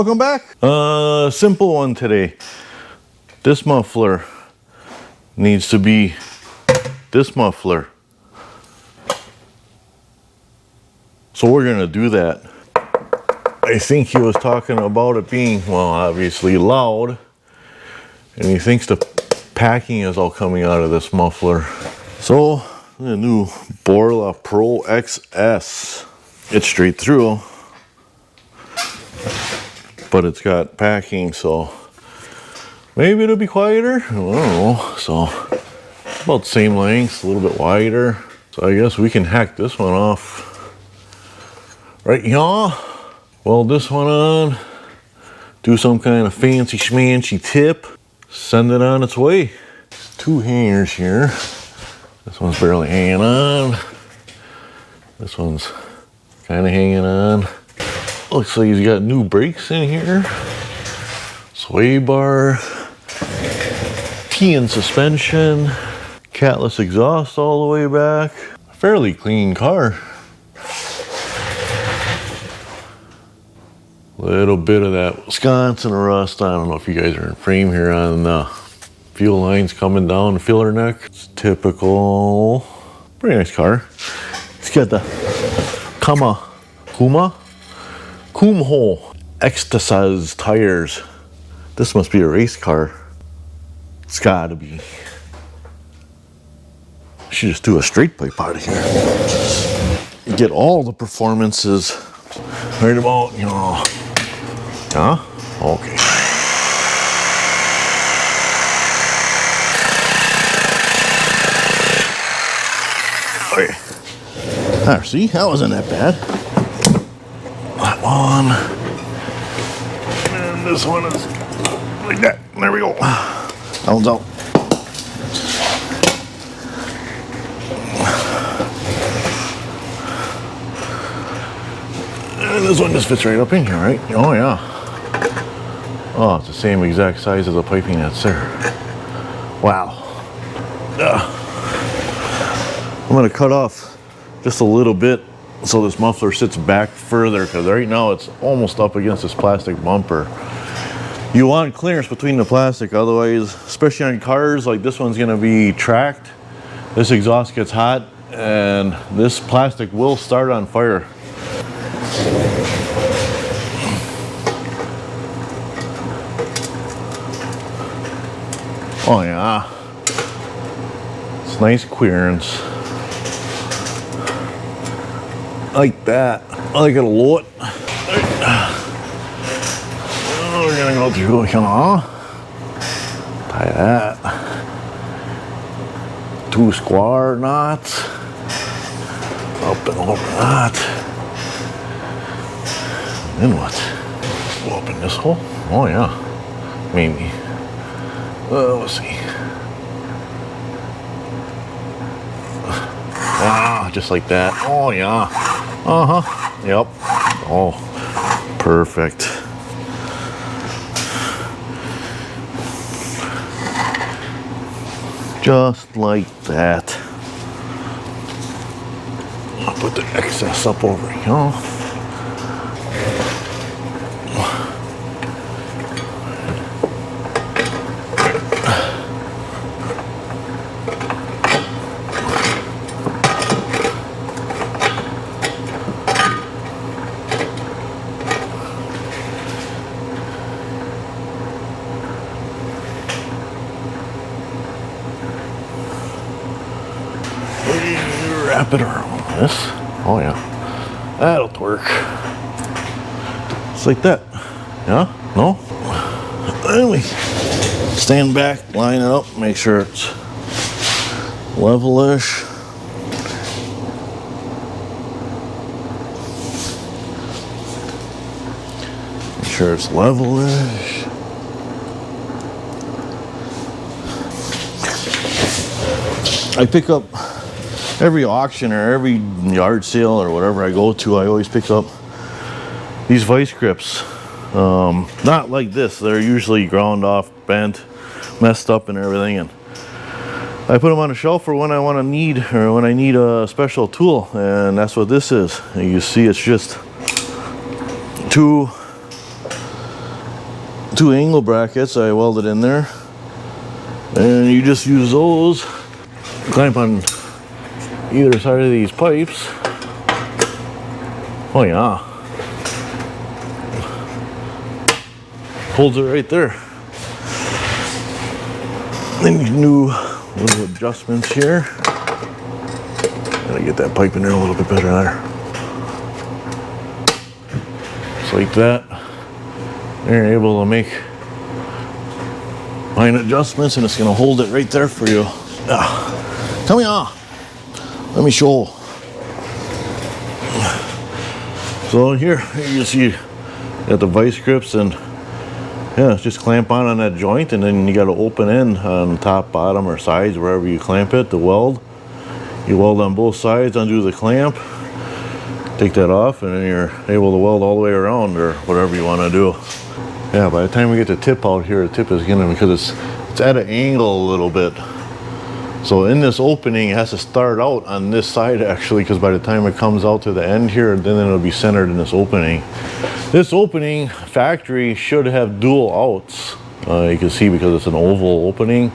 Welcome back. Simple one today. This muffler needs to be this muffler. So we're gonna do that. I think he was talking about it being, well, obviously loud, and he thinks the packing is all coming out of this muffler. So the new Borla Pro XS, it's straight through, but it's got packing, so maybe it'll be quieter. I don't know. So about the same length, a little bit wider. So I guess we can hack this one off right here. Weld this one on, do some kind of fancy schmancy tip, send it on its way. Two hangers here. This one's barely hanging on. This one's kind of hanging on. Looks like he's got new brakes in here. Sway bar. T-in suspension. Catless exhaust all the way back. Fairly clean car. Little bit of that Wisconsin rust. I don't know if you guys are in frame here on the fuel lines coming down the filler neck. It's typical. Pretty nice car. It's got the Kumho Ecstasy tires. This must be a race car. It's gotta be. I should just do a straight pipe out of here. You get all the performances right about, you know. Huh? Okay. Okay. There, see? That wasn't that bad. That one. And this one is like that. There we go. That one's out. And this one just fits right up in here, right? Oh, yeah. Oh, it's the same exact size as the piping that's there. Wow. I'm going to cut off just a little bit so this muffler sits back further, because right now it's almost up against this plastic bumper. You want clearance between the plastic, otherwise, especially on cars like this one's going to be tracked, this exhaust gets hot and this plastic will start on fire. Oh yeah, it's nice clearance. Like that. I like it a lot. Oh, we're gonna go through, you know, tie that. 2 square knots. Up and over that. And then what? Go up in this hole? Oh yeah, maybe. Let's see. Ah, just like that. Oh yeah. Uh-huh. Yep. Oh, perfect. Just like that. I'll put the excess up over here. Wrap it around this. Oh yeah, that'll work. Just like that. Yeah? No? Then we stand back, line it up, make sure it's level-ish. Make sure it's level-ish. I pick up every auction or every yard sale or whatever I go to, I always pick up these vice grips. Not like this. They're usually ground off, bent, messed up and everything, and I put them on a shelf for when I want to need, or when I need a special tool, and that's what this is. And you see it's just two 2 angle brackets I welded in there, and you just use those, clamp on either side of these pipes. Oh yeah, holds it right there. Then you can do little adjustments here. Gotta get that pipe in there a little bit better there. Just like that. You're able to make fine adjustments, and it's gonna hold it right there for you. Come here, let me show. So here you see got the vice grips, and yeah, just clamp on that joint, and then you got to open in on top, bottom, or sides, wherever you clamp it to weld. You weld on both sides, undo the clamp, take that off, and then you're able to weld all the way around, or whatever you want to do. Yeah, by the time we get the tip out here, the tip is gonna, because it's at an angle a little bit. So in this opening, it has to start out on this side actually, because by the time it comes out to the end here, then it'll be centered in this opening. This opening, factory, should have dual outs. You can see because it's an oval opening.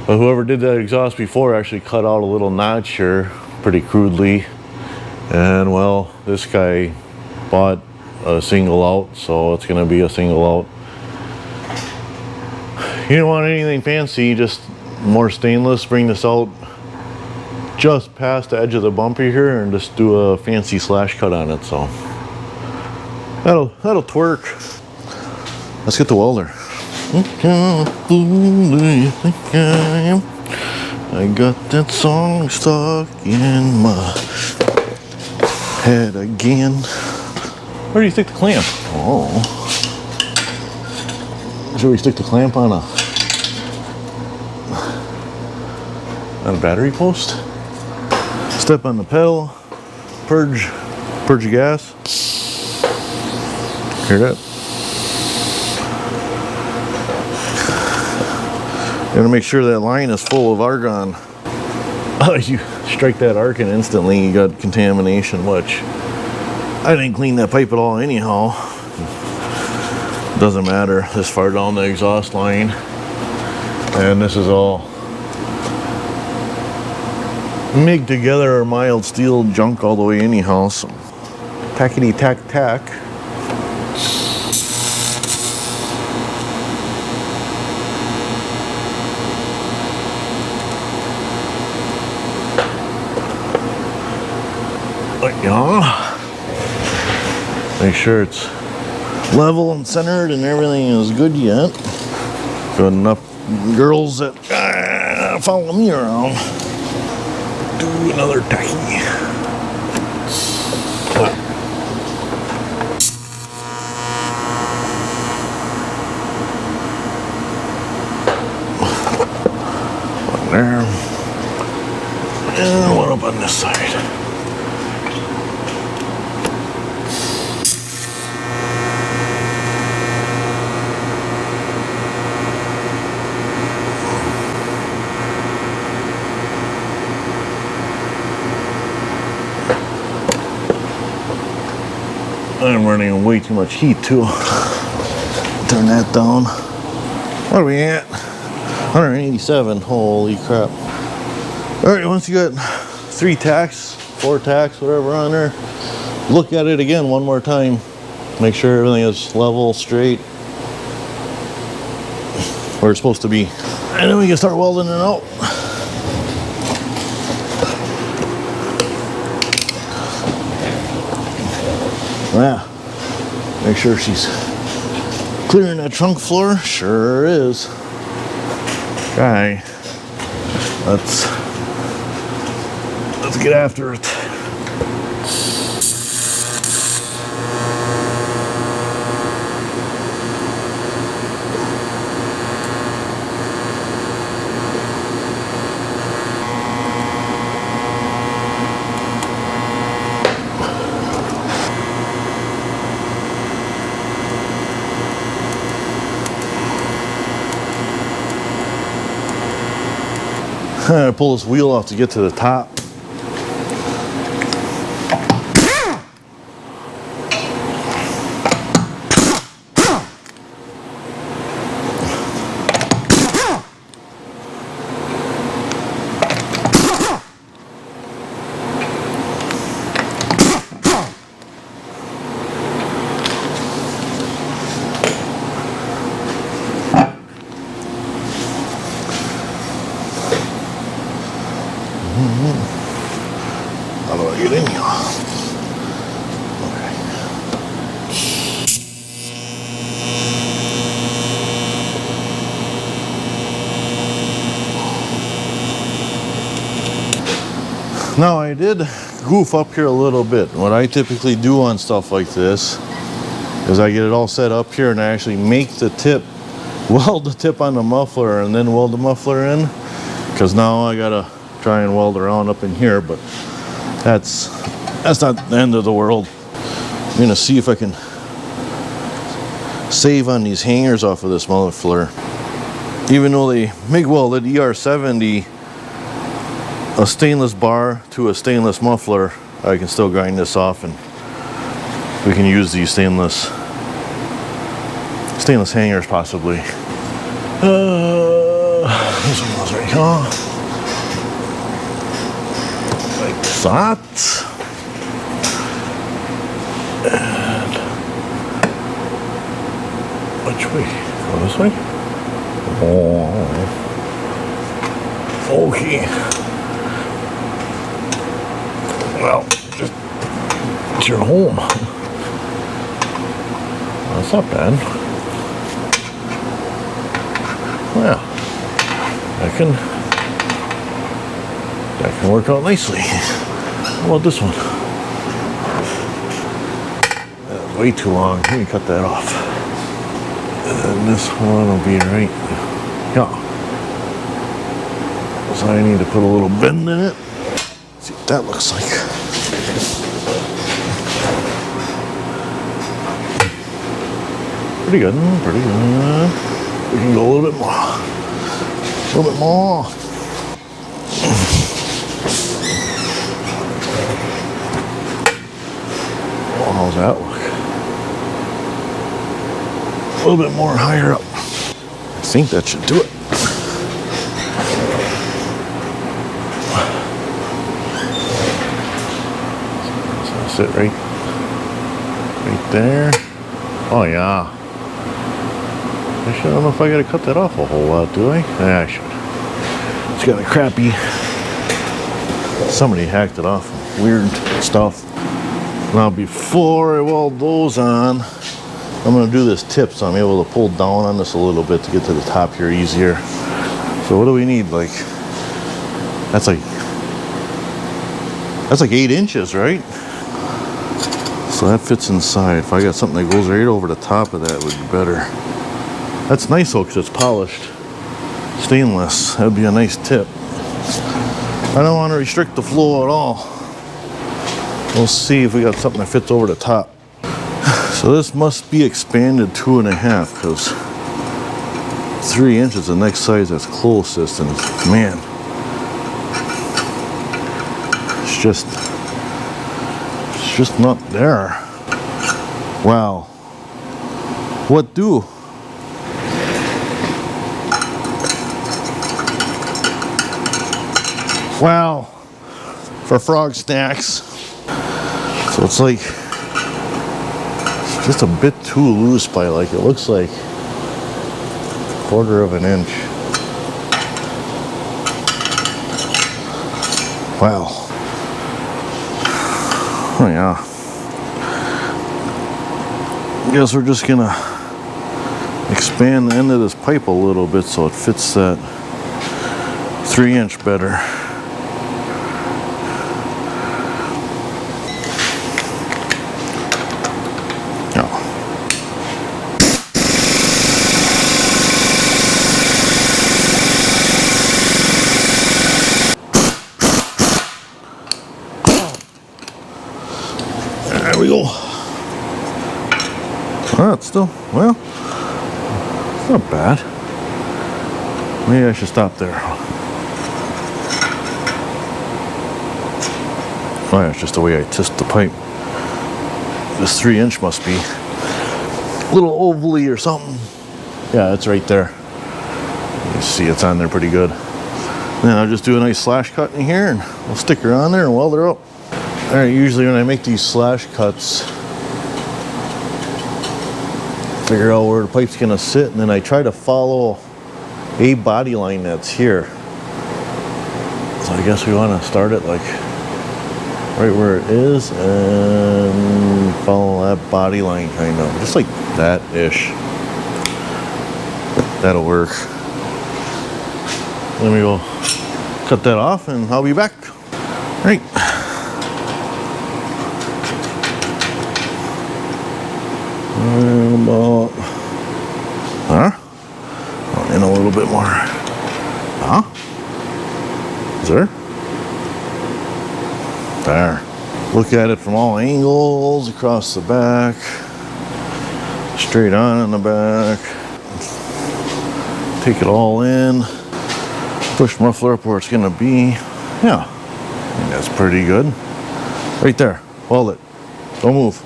But whoever did that exhaust before actually cut out a little notch here, pretty crudely. And well, this guy bought a single out, so it's gonna be a single out. You don't want anything fancy, just more stainless. Bring this out just past the edge of the bumper here and just do a fancy slash cut on it. So that'll twerk. Let's get the welder. What kind of fool do you think I am? I got that song stuck in my head again. Where do you stick the clamp? Oh, should we stick the clamp on a battery post? Step on the pedal, purge the gas. Hear that? Gotta make sure that line is full of argon. Oh, you strike that argon instantly, you got contamination, which I didn't clean that pipe at all anyhow. Doesn't matter, this far down the exhaust line. And this is all MIG together or mild steel junk all the way anyhow, so tackety tack tack. Like, make sure it's level and centered and everything is good yet. Good enough girls that follow me around. Do another tacky. One there. And one up on this side. I'm running way too much heat too. Turn that down. What are we at? 187. Holy crap. Alright, once you got 3 tacks, 4 tacks, whatever on there, look at it again one more time. Make sure everything is level, straight, where it's supposed to be. And then we can start welding it out. Yeah, make sure she's clearing that trunk floor. Sure is. Okay, let's get after it. I pull this wheel off to get to the top. How do I get in here? Now I did goof up here a little bit. What I typically do on stuff like this is I get it all set up here and I actually make the tip, weld the tip on the muffler and then weld the muffler in. Because now I gotta try and weld around up in here, but that's not the end of the world. I'm gonna see if I can save on these hangers off of this muffler. Even though they MIG welded ER70 a stainless bar to a stainless muffler, I can still grind this off and we can use these stainless hangers possibly. This one goes right here. Like that. And which way? Go this way? Oh. Okay. Well, just it's your home. That's not bad. Well, that can work out nicely. How about this one? That's way too long. Let me cut that off. And this one will be right. Yeah. So I need to put a little bend in it. See what that looks like. Pretty good, pretty good. We can go a little bit more. A little bit more. Oh, how's that look? A little bit more higher up. I think that should do it. Sit right there. Oh yeah. I don't know if I gotta cut that off a whole lot, do I? Yeah, I should. It's got a crappy. Somebody hacked it off. Weird stuff. Now before I weld those on, I'm gonna do this tip so I'm able to pull down on this a little bit to get to the top here easier. So what do we need? Like that's like 8 inches, right? So that fits inside. If I got something that goes right over the top of that, it would be better. That's nice though, because it's polished stainless. That would be a nice tip. I don't want to restrict the flow at all. We'll see if we got something that fits over the top. So this must be expanded 2.5 because 3 inches is the next size that's closest, and man, it's just not there. Wow. What do? Wow. For frog snacks. So it's like it's just a bit too loose by like it looks like 1/4 of an inch. Wow. Oh yeah. I guess we're just gonna expand the end of this pipe a little bit so it fits that 3-inch better. There we go. Oh, it's still, well, it's not bad. Maybe I should stop there. Oh yeah, it's just the way I twist the pipe. This 3-inch must be a little ovally or something. Yeah, it's right there. You see it's on there pretty good. Then I'll just do a nice slash cut in here and we'll stick her on there and weld her up. Alright, usually when I make these slash cuts, figure out where the pipe's gonna sit, and then I try to follow a body line that's here So I guess we want to start it like right where it is and follow that body line kind of, just like that-ish. That'll work. Let me go cut that off and I'll be back. All right. About, in a little bit more. Is there? There. Look at it from all angles, across the back, straight on in the back. Take it all in. Push muffler up where it's gonna be. Yeah, I think that's pretty good. Right there. Hold it. Don't move.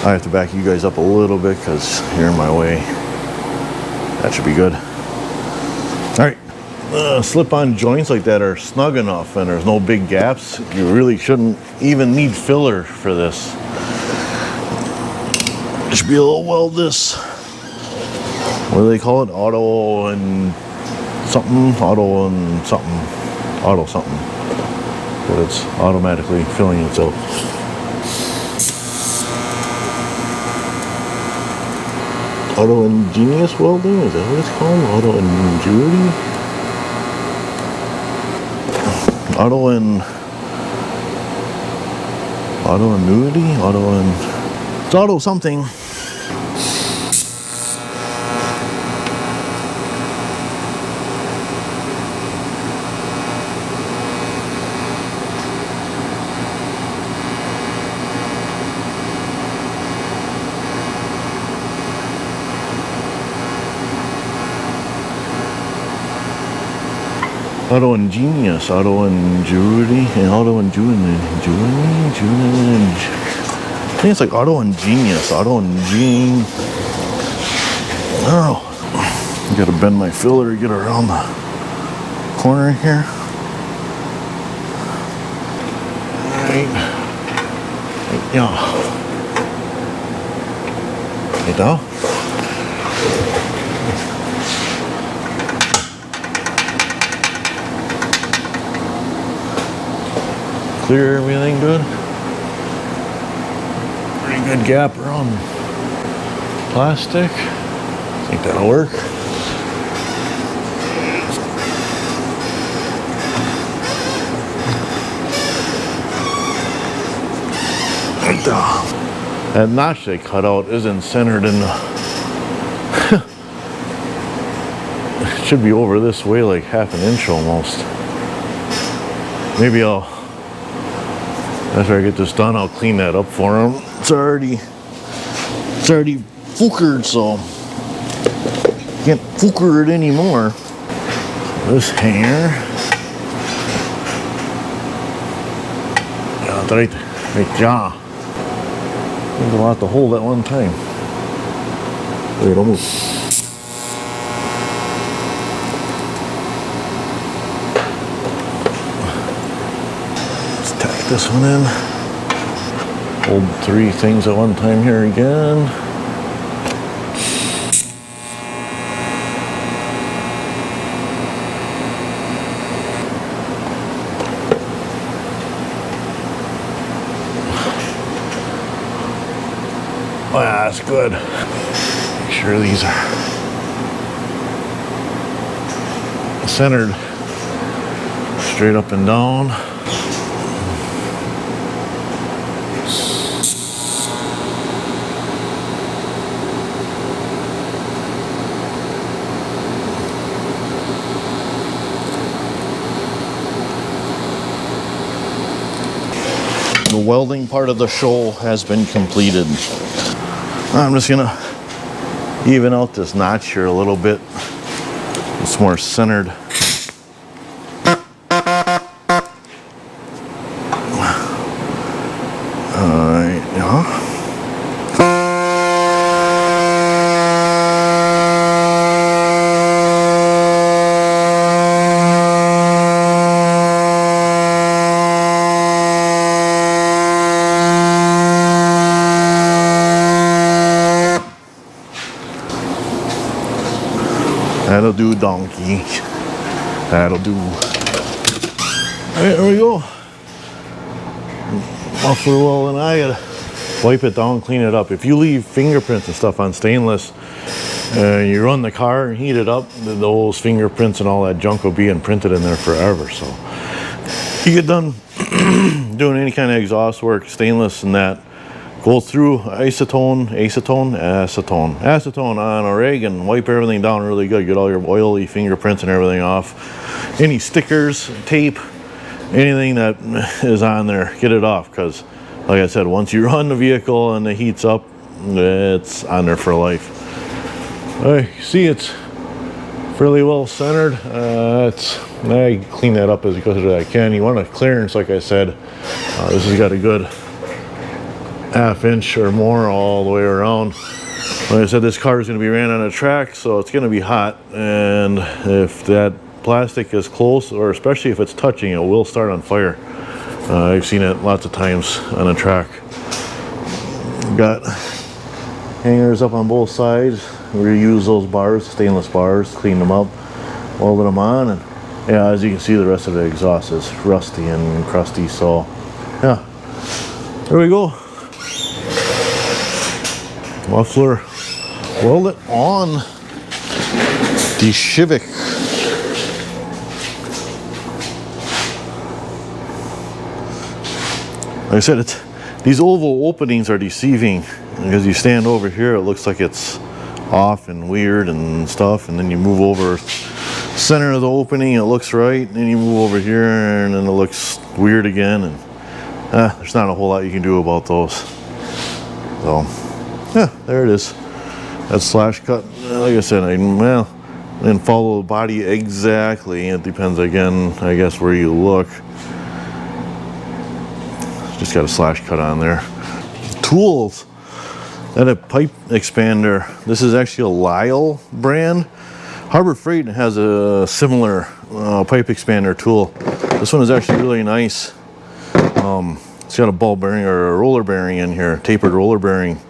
I have to back you guys up a little bit because you're in my way. That should be good. All right. Slip-on joints like that are snug enough and there's no big gaps. You really shouldn't even need filler for this. It should be able to weld this. What do they call it? Auto and something. Auto and something. Auto something. But it's automatically filling itself. Auto ingenious welding? Is that what it's called? Auto ingenuity? Auto annuity? It's auto something. Auto ingenious, auto ingenuity, and auto ingenuity. I think it's like auto ingenious, auto ingenious. Oh, I gotta bend my filler to get around the corner here. Alright. Yeah. Right now. Clear everything good. Pretty good gap around plastic. I think that'll work. That notch they cut out isn't centered in the it should be over this way like half an inch almost. Maybe after I get this done, I'll clean that up for him. It's already fookered, so can't fooker it anymore. This hanger, yeah, right jaw. There's a lot to hold at one time. Wait, almost. This one in. Hold 3 things at one time here again. Oh, yeah, that's good. Make sure these are centered straight up and down. The welding part of the shoal has been completed. I'm just gonna even out this notch here a little bit. It's more centered. Alright, yeah. That'll do, donkey. That'll do. Alright, there we go. Muffler well, and I gotta wipe it down, clean it up. If you leave fingerprints and stuff on stainless, you run the car and heat it up, those fingerprints and all that junk will be imprinted in there forever. So you get done doing any kind of exhaust work, stainless and that, go through acetone on a rag and wipe everything down really good. Get all your oily fingerprints and everything off. Any stickers, tape, anything that is on there, get it off, because like I said, once you run the vehicle and it heats up, it's on there for life. You see it's fairly well centered. I clean that up as good as I can. You want a clearance, like I said. This has got a good ½ inch or more all the way around. Like I said, this car is going to be ran on a track, so it's going to be hot, and if that plastic is close, or especially if it's touching, it will start on fire. I've seen it lots of times on a track. Got hangers up on both sides. Reuse those bars, stainless bars, clean them up, welded them on, and yeah, as you can see, the rest of the exhaust is rusty and crusty. So yeah, there we go. Muffler welded on the Civic. Like I said, these oval openings are deceiving, because you stand over here, it looks like it's off and weird and stuff, and then you move over center of the opening, it looks right, and then you move over here and then it looks weird again, and there's not a whole lot you can do about those. So yeah, there it is. That slash cut, like I said, I didn't follow the body exactly. It depends, again, I guess, where you look. Just got a slash cut on there. Tools. And a pipe expander. This is actually a Lyle brand. Harbor Freight has a similar pipe expander tool. This one is actually really nice. It's got a ball bearing or a roller bearing in here, tapered roller bearing.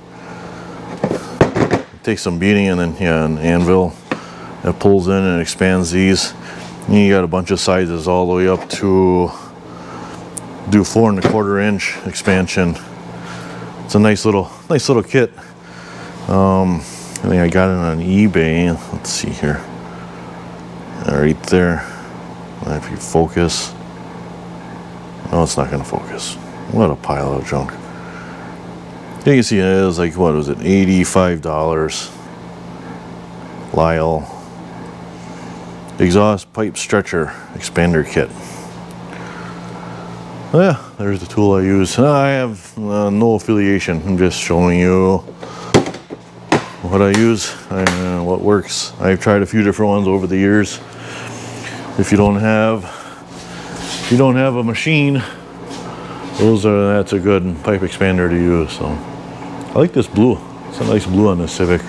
It takes some beating, and then yeah, an anvil that pulls in and expands these. And you got a bunch of sizes all the way up to do 4 1/4 inch expansion. It's a nice little kit. I think I got it on eBay. Let's see here. Right there. If you focus. No, it's not going to focus. What a pile of junk. You can see it is like, what was it, $85. Lyle exhaust pipe stretcher expander kit. Yeah, there's the tool I use. I have no affiliation. I'm just showing you what I use and what works. I've tried a few different ones over the years. If you don't have a machine, that's a good pipe expander to use. So I like this blue. It's a nice blue on this Civic.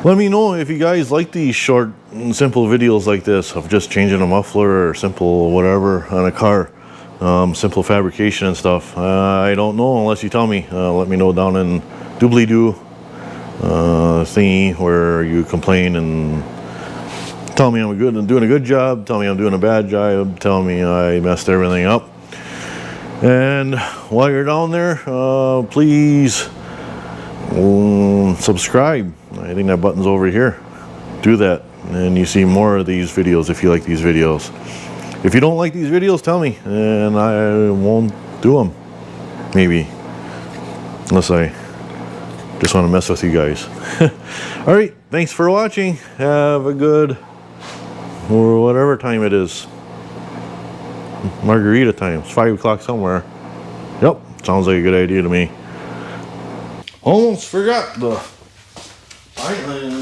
Let me know if you guys like these short and simple videos like this of just changing a muffler or simple whatever on a car. Simple fabrication and stuff. I don't know unless you tell me. Let me know down in doobly-doo thingy where you complain and tell me I'm doing a good job, tell me I'm doing a bad job, tell me I messed everything up. And while you're down there, please subscribe. I think that button's over here. Do that, and you see more of these videos if you like these videos. If you don't like these videos, tell me, and I won't do them. Maybe. Unless I just want to mess with you guys. Alright, thanks for watching. Have a good, or whatever time it is. Margarita time. It's 5 o'clock somewhere. Yep, sounds like a good idea to me. Almost forgot the island.